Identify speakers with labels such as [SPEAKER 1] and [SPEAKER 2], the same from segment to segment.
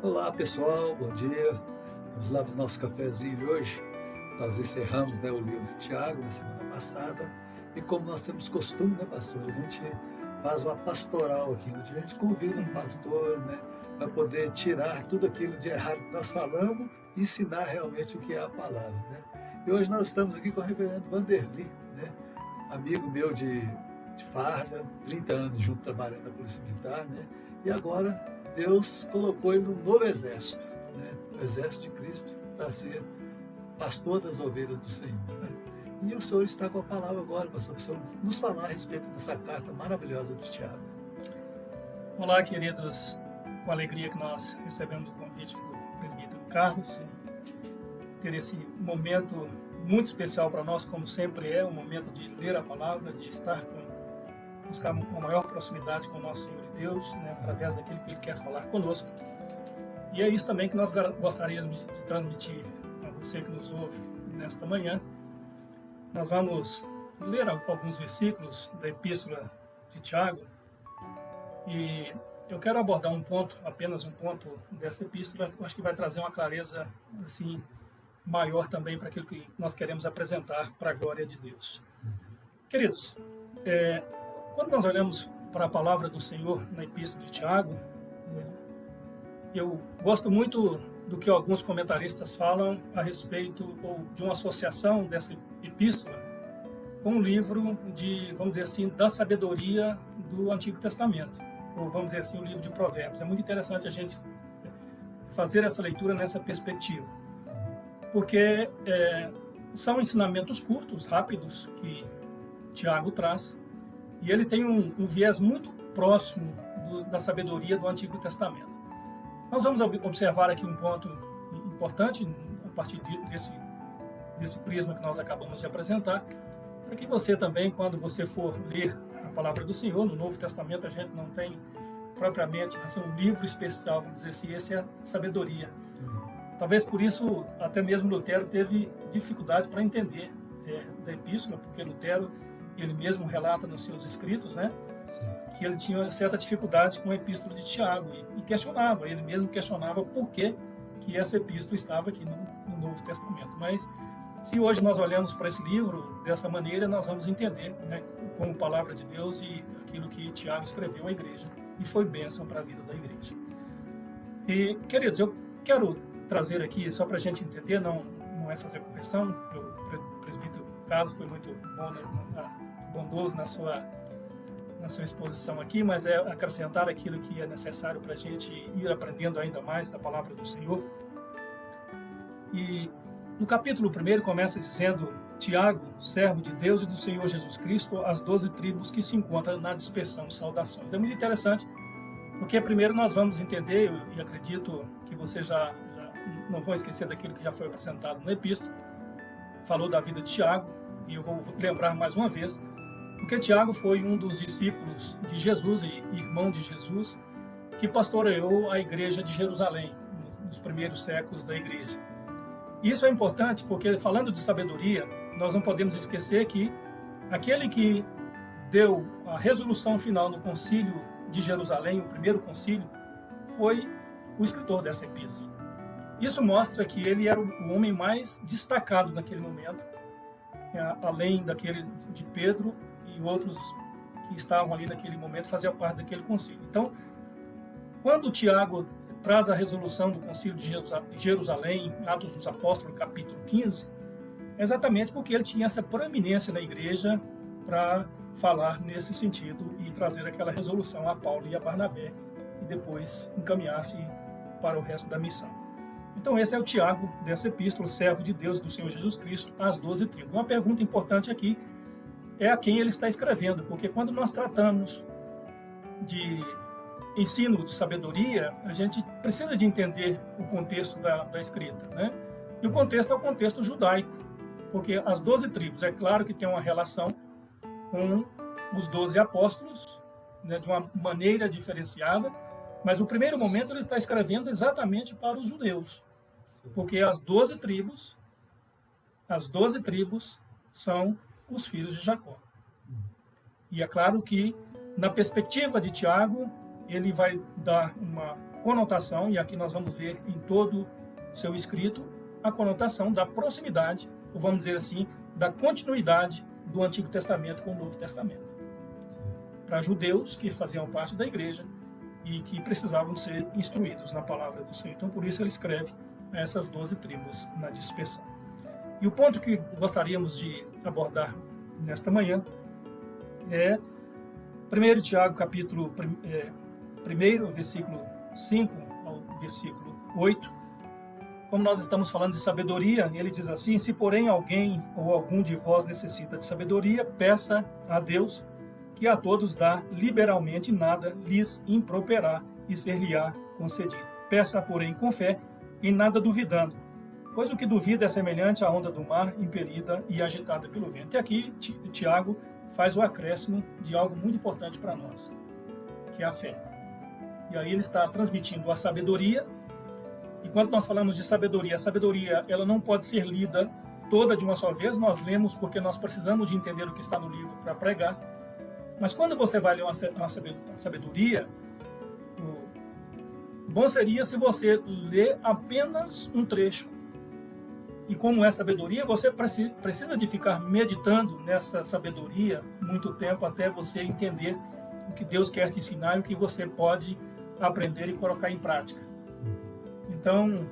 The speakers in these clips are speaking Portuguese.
[SPEAKER 1] Olá pessoal, bom dia. Vamos lá para o nosso cafezinho de hoje. Nós encerramos, o livro de Tiago na semana passada. E como nós temos costume, pastor, a gente faz uma pastoral aqui, onde a gente convida um pastor, para poder tirar tudo aquilo de errado que nós falamos e ensinar realmente o que é a palavra, E hoje nós estamos aqui com o reverendo Vanderly, amigo meu de farda, 30 anos junto trabalhando na Polícia Militar, E agora Deus colocou ele no novo exército, o exército de Cristo, para ser pastor das ovelhas do Senhor, E o Senhor está com a palavra agora, pastor, para o Senhor nos falar a respeito dessa carta maravilhosa de Tiago.
[SPEAKER 2] Olá, queridos, com alegria que nós recebemos o convite do presbítero Carlos, ter esse momento muito especial para nós, como sempre é, um momento de ler a palavra, de buscar uma maior proximidade com o nosso Senhor e Deus, através daquilo que Ele quer falar conosco. E é isso também que nós gostaríamos de transmitir a você que nos ouve nesta manhã. Nós vamos ler alguns versículos da Epístola de Tiago, e eu quero abordar apenas um ponto dessa epístola, que eu acho que vai trazer uma clareza assim, maior também para aquilo que nós queremos apresentar para a glória de Deus. Queridos, quando nós olhamos para a palavra do Senhor na Epístola de Tiago, eu gosto muito do que alguns comentaristas falam a respeito de uma associação dessa epístola com um livro vamos dizer assim, da sabedoria do Antigo Testamento, ou vamos dizer assim, o livro de Provérbios. É muito interessante a gente fazer essa leitura nessa perspectiva, porque são ensinamentos curtos, rápidos, que Tiago traz, e ele tem um viés muito próximo da sabedoria do Antigo Testamento. Nós vamos observar aqui um ponto importante a partir desse prisma que nós acabamos de apresentar, para que você também, quando você for ler a palavra do Senhor, no Novo Testamento a gente não tem propriamente um livro especial, vamos dizer assim, esse é a sabedoria. Talvez por isso até mesmo Lutero teve dificuldade para entender da epístola, porque Lutero, ele mesmo relata nos seus escritos, que ele tinha certa dificuldade com a epístola de Tiago e questionava, ele mesmo questionava por que essa epístola estava aqui no Novo Testamento. Mas se hoje nós olhamos para esse livro dessa maneira, nós vamos entender, como palavra de Deus e aquilo que Tiago escreveu à igreja, e foi bênção para a vida da igreja. E, queridos, eu quero trazer aqui, só para a gente entender, não é fazer correção, o presbítero Carlos foi muito bondoso na sua exposição aqui, mas é acrescentar aquilo que é necessário para a gente ir aprendendo ainda mais da palavra do Senhor. E no capítulo 1 começa dizendo: Tiago, servo de Deus e do Senhor Jesus Cristo, as 12 tribos que se encontram na dispersão, saudações. É muito interessante, porque primeiro nós vamos entender, e acredito que vocês já não vão esquecer daquilo que já foi apresentado na epístola, falou da vida de Tiago, e eu vou lembrar mais uma vez, porque Tiago foi um dos discípulos de Jesus e irmão de Jesus, que pastoreou a igreja de Jerusalém, nos primeiros séculos da igreja. Isso é importante porque, falando de sabedoria, nós não podemos esquecer que aquele que deu a resolução final no concílio de Jerusalém, o primeiro concílio, foi o escritor dessa epístola. Isso mostra que ele era o homem mais destacado naquele momento, além daqueles de Pedro e outros que estavam ali naquele momento, faziam parte daquele concílio. Então, quando Tiago traz a resolução do concílio de Jerusalém, Atos dos Apóstolos, capítulo 15, é exatamente porque ele tinha essa proeminência na igreja para falar nesse sentido e trazer aquela resolução a Paulo e a Barnabé, e depois encaminhar-se para o resto da missão. Então esse é o Tiago dessa epístola, servo de Deus e do Senhor Jesus Cristo, às 12 tribos. Uma pergunta importante aqui é a quem ele está escrevendo, porque quando nós tratamos de ensino de sabedoria, a gente precisa de entender o contexto da escrita, E o contexto é o contexto judaico, porque as 12 tribos, é claro que tem uma relação com os 12 apóstolos, de uma maneira diferenciada, mas no primeiro momento ele está escrevendo exatamente para os judeus, porque as 12 tribos são os filhos de Jacó. E é claro que, na perspectiva de Tiago, ele vai dar uma conotação, e aqui nós vamos ver em todo o seu escrito, a conotação da proximidade, ou vamos dizer assim, da continuidade do Antigo Testamento com o Novo Testamento. Para judeus que faziam parte da igreja e que precisavam ser instruídos na palavra do Senhor. Então, por isso ele escreve a essas 12 tribos na dispersão. E o ponto que gostaríamos de abordar nesta manhã é 1 Tiago, capítulo 1, versículo 5 ao versículo 8. Como nós estamos falando de sabedoria, ele diz assim: se porém alguém ou algum de vós necessita de sabedoria, peça a Deus, que a todos dá liberalmente, nada lhes improperá e ser-lhe-á concedido. Peça, porém, com fé, em nada duvidando, pois o que duvida é semelhante à onda do mar, impelida e agitada pelo vento. E aqui Tiago faz o acréscimo de algo muito importante para nós, que é a fé. E aí ele está transmitindo a sabedoria. E quando nós falamos de sabedoria, a sabedoria ela não pode ser lida toda de uma só vez. Nós lemos porque nós precisamos de entender o que está no livro para pregar. Mas quando você vai ler uma sabedoria, bom seria se você ler apenas um trecho. E como é sabedoria, você precisa de ficar meditando nessa sabedoria muito tempo até você entender o que Deus quer te ensinar e o que você pode aprender e colocar em prática. Então,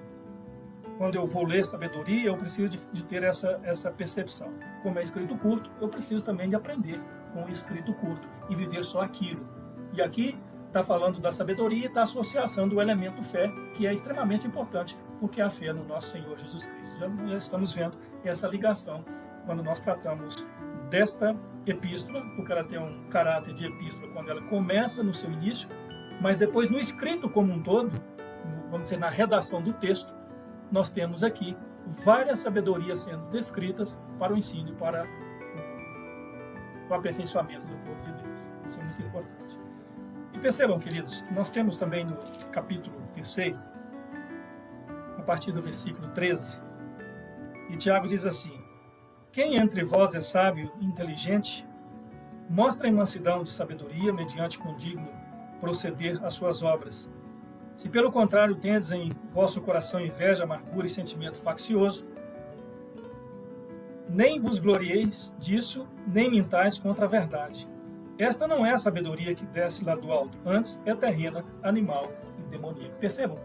[SPEAKER 2] quando eu vou ler sabedoria, eu preciso de ter essa percepção. Como é escrito curto, eu preciso também de aprender com o escrito curto e viver só aquilo. E aqui está falando da sabedoria e está associação do elemento fé, que é extremamente importante, porque é a fé no nosso Senhor Jesus Cristo. Já estamos vendo essa ligação quando nós tratamos desta epístola, porque ela tem um caráter de epístola quando ela começa no seu início, mas depois no escrito como um todo, vamos dizer, na redação do texto, nós temos aqui várias sabedorias sendo descritas para o ensino e para o aperfeiçoamento do povo de Deus. Isso é muito importante. E percebam, queridos, nós temos também no capítulo 3, a partir do versículo 13, e Tiago diz assim: quem entre vós é sábio e inteligente, mostra em mansidão de sabedoria, mediante condigno proceder às suas obras. Se pelo contrário tendes em vosso coração inveja, amargura e sentimento faccioso, nem vos glorieis disso, nem mintais contra a verdade. Esta não é a sabedoria que desce lá do alto, antes é terrena, animal e demoníaca. Percebam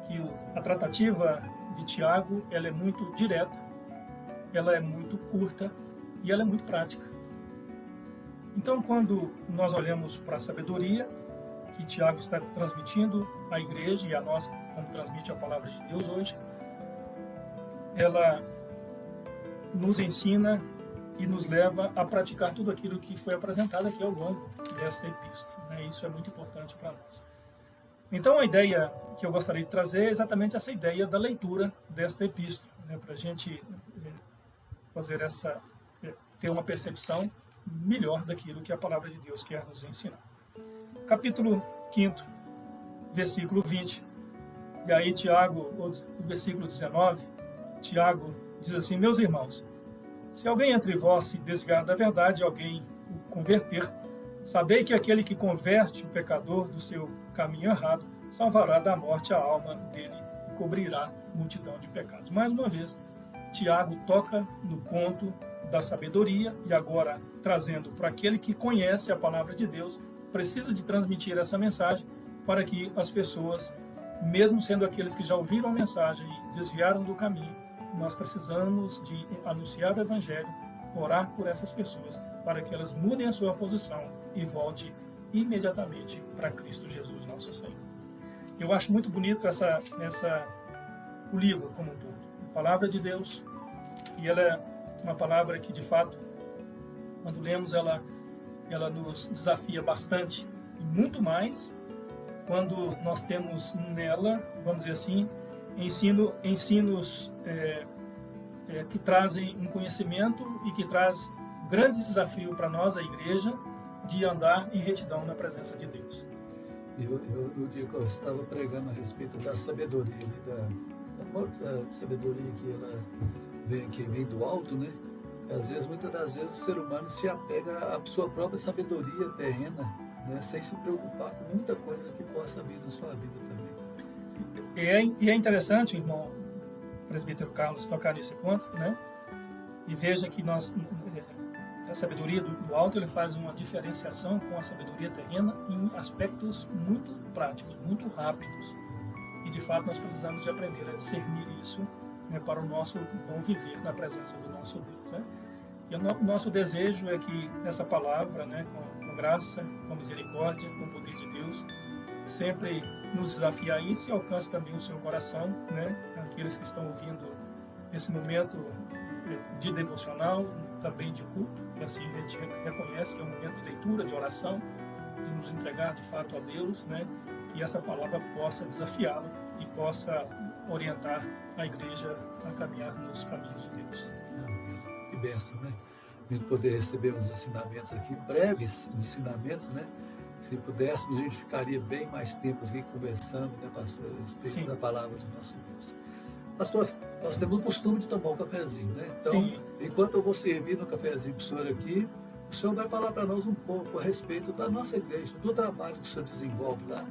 [SPEAKER 2] que a tratativa de Tiago ela é muito direta, ela é muito curta e ela é muito prática. Então, quando nós olhamos para a sabedoria que Tiago está transmitindo à igreja e a nós, como transmite a palavra de Deus hoje, ela nos ensina e nos leva a praticar tudo aquilo que foi apresentado aqui ao longo dessa epístola. Isso é muito importante para nós. Então, a ideia que eu gostaria de trazer é exatamente essa ideia da leitura desta epístola, para a gente fazer ter uma percepção melhor daquilo que a palavra de Deus quer nos ensinar. Capítulo 5, versículo 20. E aí Tiago, o versículo 19, Tiago diz assim: meus irmãos, se alguém entre vós se desviar da verdade, alguém o converter, sabei que aquele que converte o pecador do seu caminho errado, salvará da morte a alma dele e cobrirá multidão de pecados. Mais uma vez, Tiago toca no ponto da sabedoria e agora trazendo para aquele que conhece a palavra de Deus, precisa de transmitir essa mensagem para que as pessoas, mesmo sendo aqueles que já ouviram a mensagem e desviaram do caminho, nós precisamos de anunciar o Evangelho, orar por essas pessoas, para que elas mudem a sua posição e voltem imediatamente para Cristo Jesus, nosso Senhor. Eu acho muito bonito o livro como um todo. A palavra de Deus, e ela é uma palavra que, de fato, quando lemos, ela nos desafia bastante, e muito mais quando nós temos nela, vamos dizer assim, ensinos que trazem um conhecimento e que traz grandes desafios para nós, a igreja, de andar em retidão na presença de Deus.
[SPEAKER 1] No dia que eu estava pregando a respeito da sabedoria, da sabedoria que ela vem do alto, né? Às vezes, muitas das vezes, o ser humano se apega à sua própria sabedoria terrena né, sem se preocupar com muita coisa que possa vir na sua vida também.
[SPEAKER 2] E é interessante, irmão presbítero Carlos, tocar nesse ponto, né? E veja que a sabedoria do alto, ele faz uma diferenciação com a sabedoria terrena em aspectos muito práticos, muito rápidos. E de fato nós precisamos de aprender a discernir isso, né, para o nosso bom viver na presença do nosso Deus, né? E o nosso desejo é que essa palavra, né, com graça, com misericórdia, com o poder de Deus, sempre nos desafie a isso e alcance também o seu coração, né? Aqueles que estão ouvindo esse momento de devocional, também de culto, que assim a gente reconhece que é um momento de leitura, de oração, de nos entregar de fato a Deus, né? Que essa palavra possa desafiá-lo e possa orientar a igreja a caminhar nos caminhos de Deus.
[SPEAKER 1] Amém. Que bênção, né? A gente poder receber uns ensinamentos aqui, breves ensinamentos, né? Se pudéssemos, a gente ficaria bem mais tempo aqui conversando, né, pastor, a respeito da palavra do nosso Deus. Pastor, nós temos o costume de tomar um cafezinho, né? Então, enquanto eu vou servir no cafezinho para o senhor aqui, o senhor vai falar para nós um pouco a respeito da nossa igreja, do trabalho que o senhor desenvolve lá,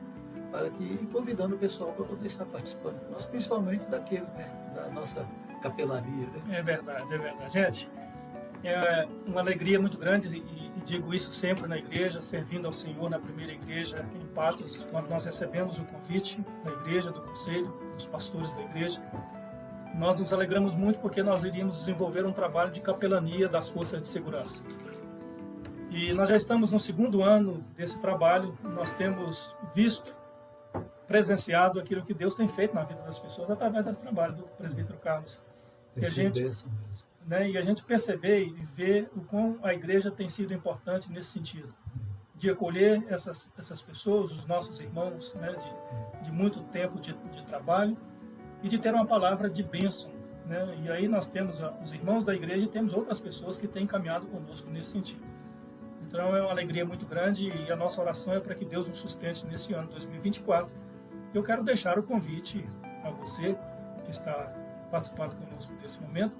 [SPEAKER 1] para que ir convidando o pessoal para poder estar participando com nós, principalmente daquele, né, da nossa capelania, né?
[SPEAKER 2] É verdade. Gente, é uma alegria muito grande e digo isso sempre na igreja, servindo ao Senhor na primeira igreja em Patos, quando nós recebemos o convite da igreja, do conselho, dos pastores da igreja. Nós nos alegramos muito porque nós iríamos desenvolver um trabalho de capelania das forças de segurança. E nós já estamos no 2º ano desse trabalho, nós temos visto, presenciado aquilo que Deus tem feito na vida das pessoas através desse trabalho do presbítero Carlos.
[SPEAKER 1] Tem sido bênção mesmo.
[SPEAKER 2] Né, e a gente perceber e ver o quão a igreja tem sido importante nesse sentido, de acolher essas pessoas, os nossos irmãos, né, de muito tempo de trabalho e de ter uma palavra de bênção, né? E aí nós temos os irmãos da igreja e temos outras pessoas que têm caminhado conosco nesse sentido. Então é uma alegria muito grande e a nossa oração é para que Deus nos sustente nesse ano 2024. Eu quero deixar o convite a você que está participando conosco desse momento,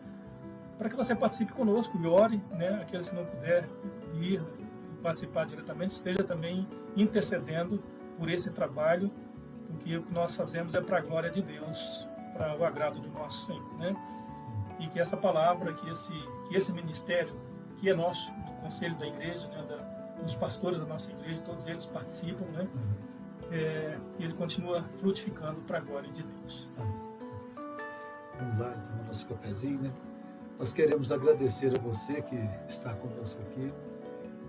[SPEAKER 2] para que você participe conosco e ore, né? Aqueles que não puder ir e participar diretamente, esteja também intercedendo por esse trabalho, porque o que nós fazemos é para a glória de Deus, para o agrado do nosso Senhor, né? E que essa palavra, que esse ministério, que é nosso, do conselho da igreja, né? Dos pastores da nossa igreja, todos eles participam, né? Ele continua frutificando para a glória de Deus.
[SPEAKER 1] Amém. Vamos lá, tomar nosso cafezinho, né? Nós queremos agradecer a você que está conosco aqui.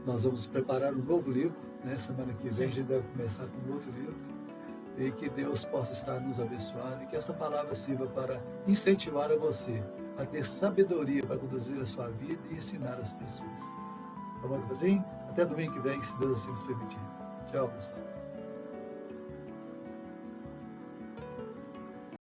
[SPEAKER 1] Nós vamos preparar um novo livro, né? Semana que vem a gente deve começar com um outro livro. E que Deus possa estar nos abençoando e que essa palavra sirva para incentivar a você a ter sabedoria para conduzir a sua vida e ensinar as pessoas. Tá bom, cafezinho? Até domingo que vem, se Deus assim nos permitir. Tchau, pessoal.